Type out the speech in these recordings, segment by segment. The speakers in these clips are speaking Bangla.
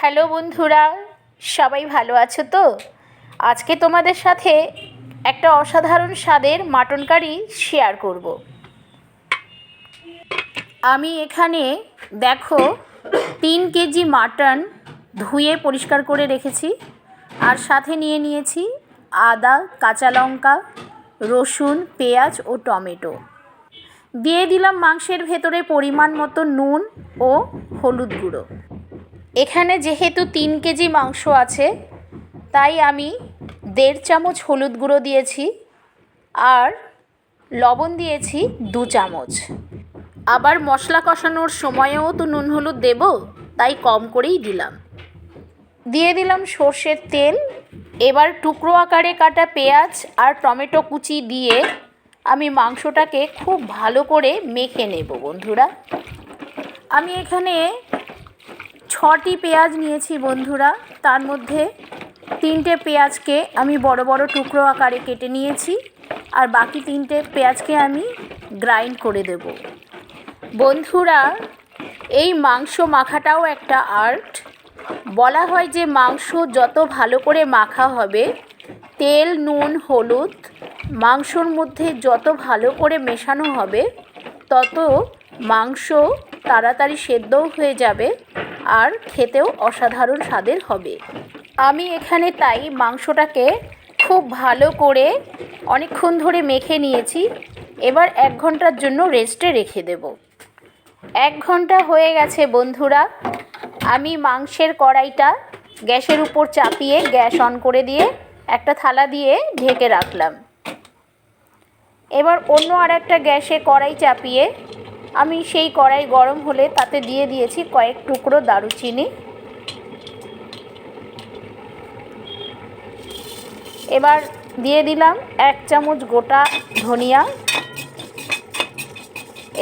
হ্যালো বন্ধুরা, সবাই ভালো আছো তো? আজকে তোমাদের সাথে একটা অসাধারণ স্বাদের মাটন কারি শেয়ার করব। আমি এখানে দেখো 3 কেজি মাটন ধুয়ে পরিষ্কার করে রেখেছি, আর সাথে নিয়ে নিয়েছি আদা, কাঁচা লঙ্কা, রসুন, পেঁয়াজ ও টমেটো। দিয়ে দিলাম মাংসের ভেতরে পরিমাণ মতো নুন ও হলুদ গুঁড়ো। এখানে যেহেতু 3 কেজি মাংস আছে, তাই আমি 1.5 চামচ হলুদ গুঁড়ো দিয়েছি আর লবণ দিয়েছি 2 চামচ। আবার মশলা কষানোর সময়েও তো নুন হলুদ দেব, তাই কম করেই দিলাম। দিয়ে দিলাম সর্ষের তেল। এবার টুকরো আকারে কাটা পেঁয়াজ আর টমেটো কুচি দিয়ে আমি মাংসটাকে খুব ভালো করে মেখে নেব বন্ধুরা। আমি এখানে 6টি পেঁয়াজ নিয়েছি বন্ধুরা। তার মধ্যে 3টে পেঁয়াজকে আমি বড় বড় টুকরো আকারে কেটে নিয়েছি, আর বাকি 3টে পেঁয়াজকে আমি গ্রাইন্ড করে দেব। বন্ধুরা, এই মাংস মাখাটাও একটা আর্ট। বলা হয় যে মাংস যত ভালো করে মাখা হবে, তেল, নুন, হলুদ মাংসর মধ্যে যত ভালো করে মেশানো হবে, তত মাংস তাড়াতাড়ি সেদ্ধও হয়ে যাবে আর খেতেও অসাধারণ স্বাদের হবে। আমি এখানে তাই মাংসটাকে খুব ভালো করে অনেকক্ষণ ধরে মেখে নিয়েছি। এবার 1 ঘন্টার জন্য রেস্টে রেখে দেব। 1 ঘন্টা হয়ে গেছে বন্ধুরা। আমি মাংসের কড়াইটা গ্যাসের উপর চাপিয়ে গ্যাস অন করে দিয়ে একটা থালা দিয়ে ঢেকে রাখলাম। এবার অন্য আরেকটা গ্যাসে কড়াই চাপিয়ে আমি সেই কড়াই গরম হলে তাতে দিয়ে দিয়েছি কয়েক টুকরো দারুচিনি। এবার দিয়ে দিলাম 1 চামচ গোটা ধনিয়া।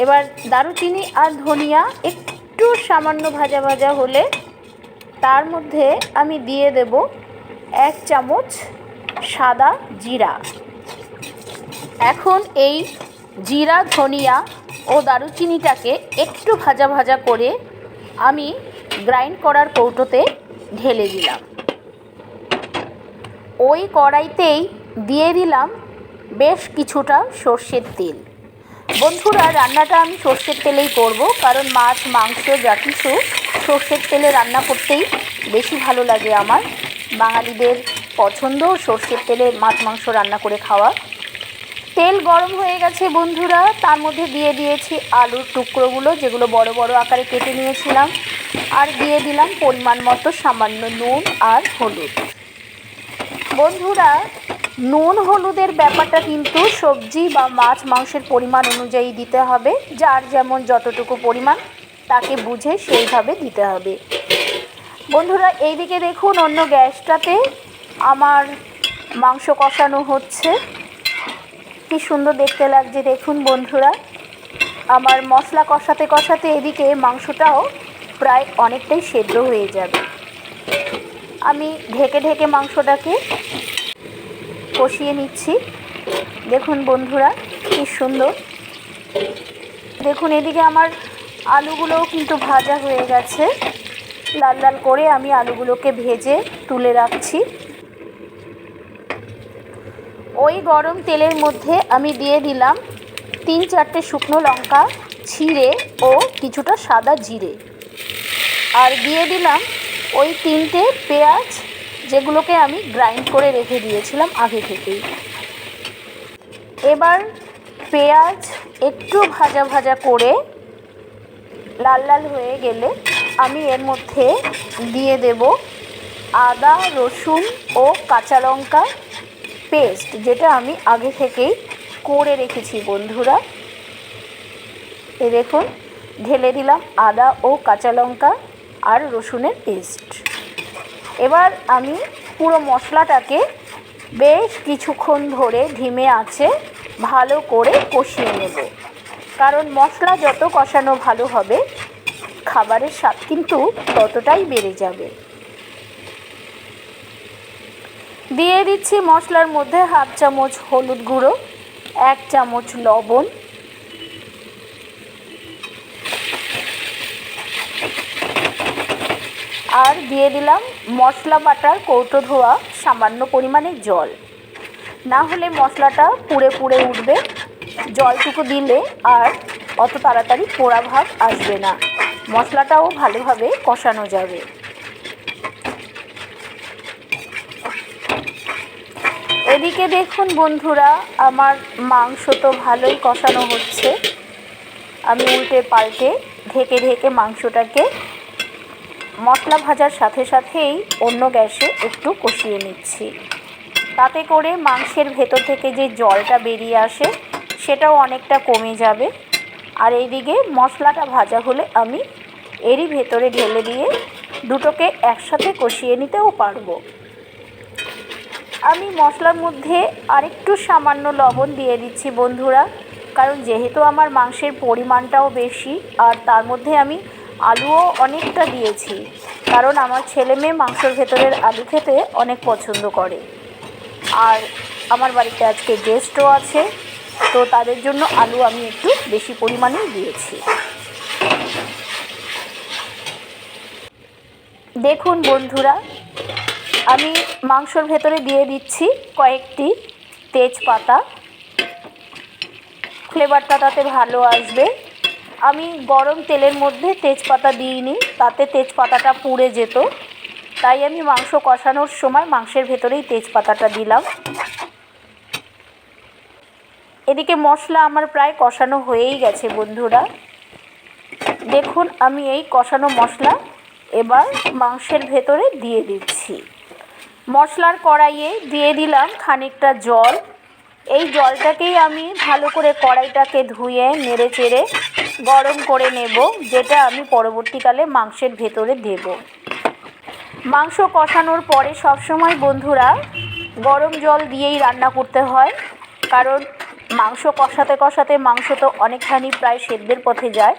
এবার দারুচিনি আর ধনিয়া একটু সামান্য ভাজা ভাজা হলে তার মধ্যে আমি দিয়ে দেব 1 চামচ সাদা জিরা। এখন এই জিরা, ধনিয়া ও দারুচিনিটাকে একটু ভাজা ভাজা করে আমি গ্রাইন্ড করার কৌটোতে ঢেলে দিলাম। ওই কড়াইতেই দিয়ে দিলাম বেশ কিছুটা সর্ষের তেল। বন্ধুরা, রান্নাটা আমি সর্ষের তেলেই করব, কারণ মাছ, মাংস যা কিছু সর্ষের তেলে রান্না করতেই বেশি ভালো লাগে আমার। বাঙালিদের পছন্দ সর্ষের তেলে মাছ, মাংস রান্না করে খাওয়া। তেল গরম হয়ে গেছে বন্ধুরা। তার মধ্যে দিয়ে দিয়েছি আলুর টুকরোগুলো, যেগুলো বড় বড় আকারে কেটে নিয়েছিলাম, আর দিয়ে দিলাম পরিমাণ মতো সামান্য নুন আর হলুদ। বন্ধুরা, নুন হলুদের ব্যাপারটা কিন্তু সবজি বা মাছ, মাংসের পরিমাণ অনুযায়ী দিতে হবে। যার যেমন যতটুকু পরিমাণ তাকে বুঝে সেইভাবে দিতে হবে। বন্ধুরা, এইদিকে দেখুন অন্য গ্যাসটাতে আমার মাংস কষানো হচ্ছে। কি সুন্দর দেখতে লাগছে দেখুন বন্ধুরা। আমার মশলা কষাতে কষাতে এদিকে মাংসটাও প্রায় অনেকটাই সেদ্ধ হয়ে যাবে। আমি ঢেকে ঢেকে মাংসটাকে কষিয়ে নিচ্ছি। দেখুন বন্ধুরা কি সুন্দর। দেখুন এদিকে আমার আলুগুলোও কিন্তু ভাজা হয়ে গেছে। লাল লাল করে আমি আলুগুলোকে ভেজে তুলে রাখছি। ওই গরম তেলের মধ্যে আমি দিয়ে দিলাম 3-4টে শুকনো লঙ্কা ছিঁড়ে ও কিছুটা সাদা জিরে, আর দিয়ে দিলাম ওই 3টে পেঁয়াজ, যেগুলোকে আমি গ্রাইন্ড করে রেখে দিয়েছিলাম আগে থেকেই। এবার পেঁয়াজ একটু ভাজা ভাজা করে লাল লাল হয়ে গেলে আমি এর মধ্যে দিয়ে দেব আদা, রসুন ও কাঁচা লঙ্কা পেস্ট, যেটা আমি আগে থেকেই করে রেখেছি বন্ধুরা। এই দেখুন ঢেলে দিলাম আদা ও কাঁচা লঙ্কা আর রসুনের পেস্ট। এবার আমি পুরো মশলাটাকে বেশ কিছুক্ষণ ধরে ধিমে আঁচে ভালো করে কষিয়ে নেব, কারণ মশলা যত কষানো ভালো হবে খাবারের স্বাদ কিন্তু ততটাই বেড়ে যাবে। দিয়ে দিচ্ছি মশলার মধ্যে 1/2 চামচ হলুদ গুঁড়ো, 1 চামচ লবণ, আর দিয়ে দিলাম মশলা বাটার কৌটো ধোয়া সামান্য পরিমাণে জল, না হলে মশলাটা পুড়ে পুড়ে উঠবে। জলটুকু দিলে আর অত তাড়াতাড়ি পোড়া ভাব আসবে না, মশলাটাও ভালোভাবে কষানো যাবে। এদিকে দেখুন বন্ধুরা, আমার মাংস তো ভালোই কষানো হচ্ছে। আমি উল্টে পাল্টে ঢেকে ঢেকে মাংসটাকে মশলা ভাজার সাথে সাথেই অন্য গ্যাসে একটু কষিয়ে নিচ্ছি। তাতে করে মাংসের ভেতর থেকে যে জলটা বেরিয়ে আসে সেটাও অনেকটা কমে যাবে। আর এইদিকে মশলাটা ভাজা হলে আমি এরই ভেতরে ঢেলে দিয়ে দুটোকে একসাথে কষিয়ে নিতেও পারবো। আমি মশলার মধ্যে আরেকটু সামান্য লবণ দিয়ে দিচ্ছি বন্ধুরা, কারণ যেহেতু আমার মাংসের পরিমাণটাও বেশি আর তার মধ্যে আমি আলুও অনেকটা দিয়েছি, কারণ আমার ছেলে মেয়ে মাংসের ভেতরের আলু খেতে অনেক পছন্দ করে। আর আমার বাড়িতে আজকে গেস্টও আছে, তো তাদের জন্য আলু আমি একটু বেশি পরিমাণেই দিয়েছি। দেখুন বন্ধুরা, আমি মাংসর ভেতরে দিয়ে দিচ্ছি কয়েকটি তেজপাতা, ফ্লেভারটা তাতে ভালো আসবে। আমি গরম তেলের মধ্যে তেজপাতা দিইনি, তাতে তেজপাতাটা পুড়ে যেত, তাই আমি মাংস কষানোর সময় মাংসের ভেতরেই তেজপাতাটা দিলাম। এদিকে মশলা আমার প্রায় কষানো হয়েই গেছে বন্ধুরা। দেখুন আমি এই কষানো মশলা এবার মাংসের ভেতরে দিয়ে দিচ্ছি। মশলার কড়াইয়ে দিয়ে দিলাম খানিকটা জল। এই জলটাকেই আমি ভালো করে কড়াইটাকে ধুয়ে নেড়ে চেড়ে গরম করে নেব, যেটা আমি পরবর্তীকালে মাংসের ভেতরে দেব। মাংস কষানোর পরে সবসময় বন্ধুরা গরম জল দিয়েই রান্না করতে হয়, কারণ মাংস কষাতে কষাতে মাংস তো অনেকখানি প্রায় সেদ্ধের পথে যায়।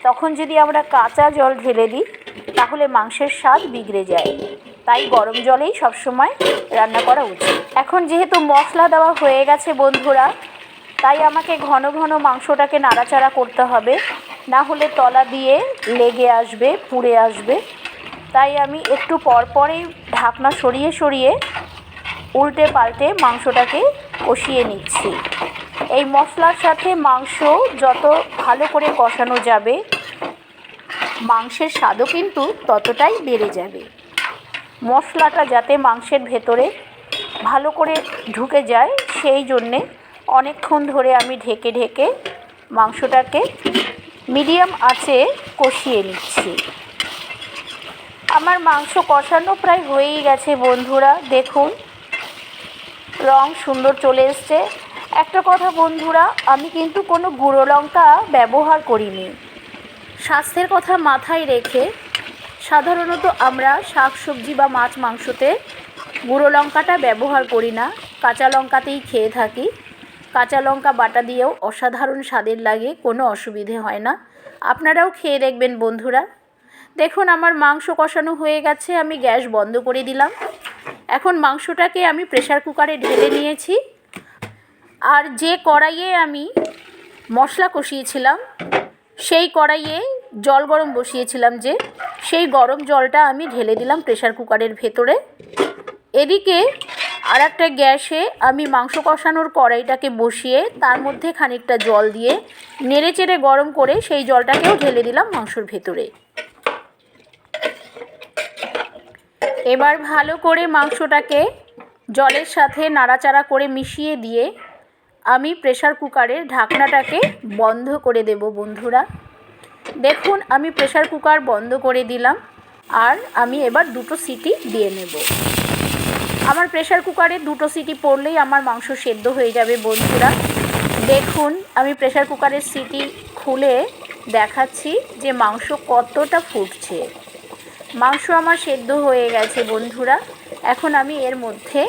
তখন যদি আমরা কাঁচা জল ঢেলে দিই তাহলে মাংসের স্বাদ বিগড়ে যায়, তাই গরম জলেই সবসময় রান্না করা উচিত। এখন যেহেতু মশলা দেওয়া হয়ে গেছে বন্ধুরা, তাই আমাকে ঘন ঘন মাংসটাকে নাড়াচাড়া করতে হবে, না হলে তলা দিয়ে লেগে আসবে, পুড়ে আসবে। তাই আমি একটু পরপরেই ঢাকনা সরিয়ে সরিয়ে উল্টে পাল্টে মাংসটাকে কষিয়ে নিচ্ছি। এই মশলার সাথে মাংস যত ভালো করে কষানো যাবে, মাংসের স্বাদও কিন্তু ততটাই বেড়ে যাবে। মশলাটা যাতে মাংসের ভেতরে ভালো করে ঢুকে যায়, সেই জন্যে অনেকক্ষণ ধরে আমি ঢেকে ঢেকে মাংসটাকে মিডিয়াম আঁচে কষিয়ে নিচ্ছি। আমার মাংস কষানো প্রায় হয়েই গেছে বন্ধুরা। দেখুন রং সুন্দর চলে এসছে। একটা কথা বন্ধুরা, আমি কিন্তু কোনো গুঁড়ো লঙ্কা ব্যবহার করিনি। স্বাস্থ্যের কথা মাথায় রেখে সাধারণত আমরা শাকসবজি বা মাছ মাংসতে গুঁড়ো লঙ্কাটা ব্যবহার করি না, কাঁচা লঙ্কাতেই খেয়ে থাকি। কাঁচা লঙ্কা বাটা দিয়েও অসাধারণ স্বাদের লাগে, কোনো অসুবিধে হয় না। আপনারাও খেয়ে দেখবেন বন্ধুরা। দেখুন আমার মাংস কষানো হয়ে গেছে, আমি গ্যাস বন্ধ করে দিলাম। এখন মাংসটাকে আমি প্রেসার কুকারে ঢেলে নিয়েছি। আর যে কড়াইয়ে আমি মশলা কষিয়েছিলাম সেই কড়াইয়ে জল গরম বসিয়েছিলাম, সেই গরম জলটা আমি ঢেলে দিলাম প্রেসার কুকারের ভেতরে। এদিকে আর একটা গ্যাসে আমি মাংস কষানোর কড়াইটাকে বসিয়ে তার মধ্যে খানিকটা জল দিয়ে নেড়ে চেড়ে গরম করে সেই জলটাকেও ঢেলে দিলাম মাংসর ভেতরে। এবার ভালো করে মাংসটাকে জলের সাথে নাড়াচাড়া করে মিশিয়ে দিয়ে আমি প্রেসার কুকারের ঢাকনাটাকে বন্ধ করে দেব বন্ধুরা। দেখুন আমি প্রেসার কুকার বন্ধ করে দিলাম, আর আমি এবার দুটো সিটি দিয়ে নেব। আমার প্রেসার কুকারে দুটো সিটি পড়লেই আমার মাংস সেদ্ধ হয়ে যাবে বন্ধুরা। দেখুন আমি প্রেসার কুকারের সিটি খুলে দেখাচ্ছি যে মাংস কতটা ফুটছে। মাংস আমার সেদ্ধ হয়ে গেছে বন্ধুরা। এখন আমি এর মধ্যে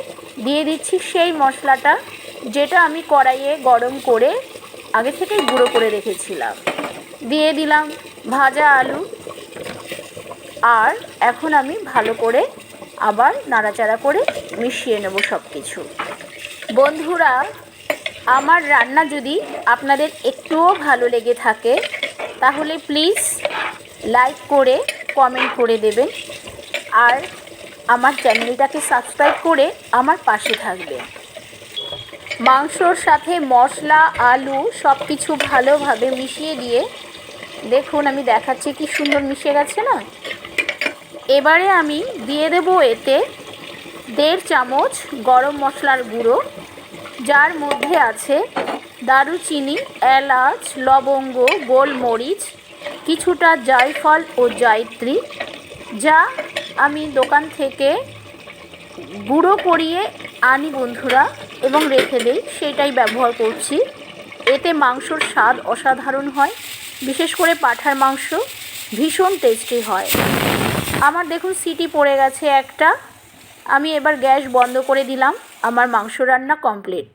দিয়ে দিচ্ছি সেই মশলাটা, যেটা আমি কড়াইয়ে গরম করে আগে থেকেই গুঁড়ো করে রেখেছিলাম। দিয়ে দিলাম ভাজা আলু, আর এখন আমি ভালো করে আবার নাড়াচাড়া করে মিশিয়ে নেব সব কিছু। বন্ধুরা আমার রান্না যদি আপনাদের একটুও ভালো লেগে থাকে তাহলে প্লিজ লাইক করে কমেন্ট করে দেবেন। আর আমার চ্যানেলটাকে সাবস্ক্রাইব করে আমার পাশে থাকবে। মাংসর সাথে মশলা, আলু সব কিছু ভালোভাবে মিশিয়ে দিয়ে দেখুন আমি দেখাচ্ছি কি সুন্দর মিশে গেছে না। এবারে আমি দিয়ে দেবো এতে 1.5 চামচ গরম মশলার গুঁড়ো, যার মধ্যে আছে দারুচিনি, এলাচ, লবঙ্গ, গোলমরিচ, কিছুটা জায়ফল ও জয়িত্রী, যা আমি দোকান থেকে গুঁড়ো করিয়ে আনি বন্ধুরা এবং রেখে দেই, সেটাই ব্যবহার করছি। এতে মাংসর স্বাদ অসাধারণ হয়, বিশেষ করে পাঁঠার মাংস ভীষণ টেস্টি হয়। আমার দেখুন সিটি পড়ে গেছে একটা, আমি এবার গ্যাস বন্ধ করে দিলাম। আমার মাংস রান্না কমপ্লিট।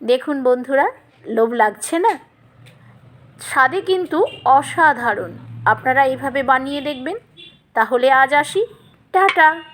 দেখুন বন্ধুরা, লোভ লাগছে না? স্বাদে কিন্তু অসাধারণ। আপনারা এইভাবে বানিয়ে দেখবেন। তাহলে আজ আসি, টাটা।